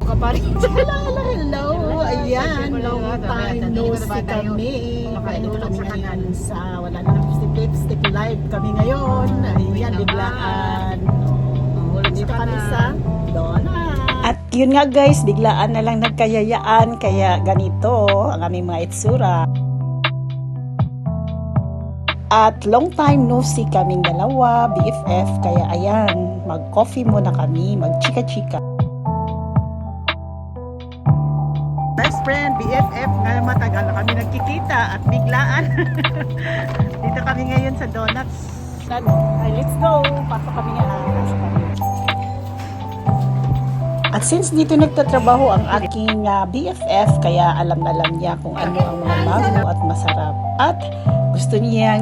ka pa rin. Hello. Ayan, long time no see kami. Dito kami ngayon sa wala na lipstick live kami ngayon. Ayan, biglaan. Dito kami sa Donut. At yun nga guys, biglaan na lang nagkayayaan. Kaya ganito ang aming mga itsura. At long time no see kaming dalawa, BFF. Kaya ayan, mag-coffee muna kami, mag-chika-chika. Best friend, BFF, ngayon matagal na kami nagkikita at biglaan. Dito kami ngayon sa Donuts. Ay, let's go! Pasok kami ngayon. At since dito nagtatrabaho ang aking BFF, kaya alam na alam niya kung ano ang mga bago at masarap. At gusto niyang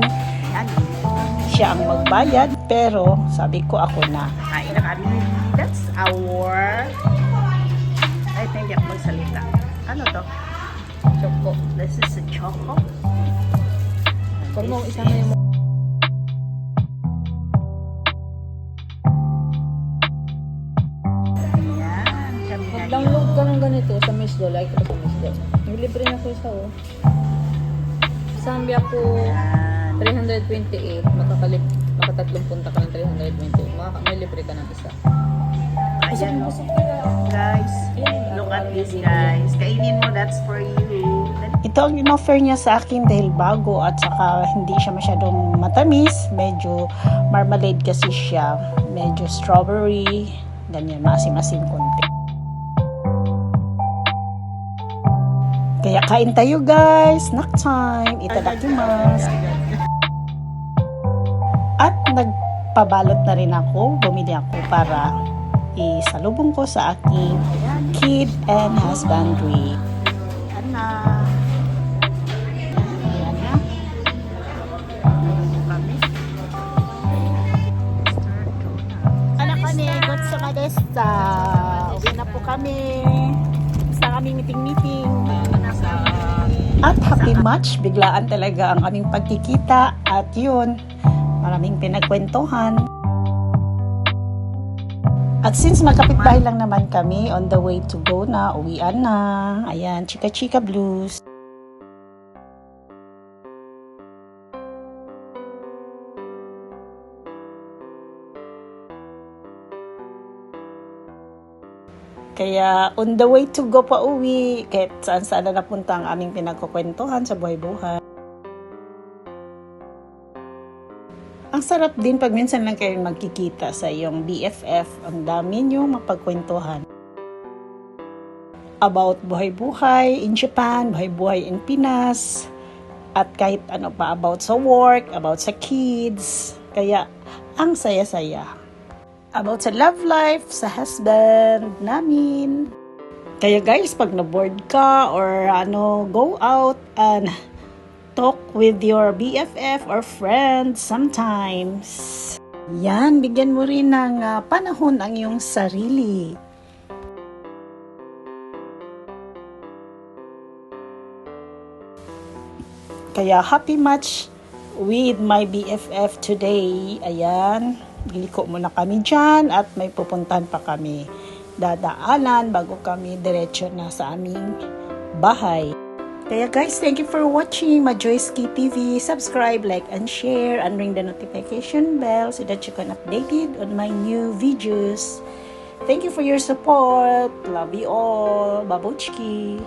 siya ang magbayad, pero sabi ko ako na. Kain na kami. That's our... Ay, hindi ako magsalita. Ano to? Choco. This is a choco. Pag mo isa na yung Ayan. mag-download ka ng ganito sa Misdo. Like ko sa Misdo. Libre na ko isa oh. Sambi ako 328. Makatatlong punta ka ng 328. May libre ka ng isa. Ayan. Guys, look at this guys. Kainin mo, that's for you. Ito ang in-offer niya sa akin dahil bago at saka hindi siya masyadong matamis. Medyo marmalade kasi siya. Medyo strawberry. Ganyan, maasim-asim konti. Kaya kain tayo guys. Snack time. Itadakimasu. At nagpabalot na rin ako. Bumili ako para isalubong ko sa aking kid and husbandry. Ayan na. Ayan na. Anak kami, got sa Kadesta. Uwi na po kami. Sa aming meeting. At happy match. Biglaan talaga ang aming pagkikita. At yun, maraming pinagkwentuhan. At since magkapitbahay lang naman kami, on the way to go na, uwian na. Ayan, chika-chika blues. Kaya on the way to go pa uwi, kahit saan-saan na napunta ang aming pinagkukwentuhan sa buhay-buhay. Ang sarap din pag minsan lang kayo magkikita sa iyong BFF. Ang dami nyo mapagkwentuhan. About buhay-buhay in Japan, buhay-buhay in Pinas, at kahit ano pa about sa work, about sa kids. Kaya ang saya-saya. About sa love life, sa husband namin. Kaya guys, pag na-bored ka or go out and talk with your BFF or friends sometimes. Yan, bigyan mo rin ng panahon ang iyong sarili. Kaya happy match with my BFF today. Ayan, giliko muna kami dyan at may pupuntahan pa kami. Dadaanan bago kami diretso na sa aming bahay. Kaya guys, thank you for watching Majoyski TV. Subscribe, like, and share, and ring the notification bell so that you can updated on my new videos. Thank you for your support. Love you all. Babuchki.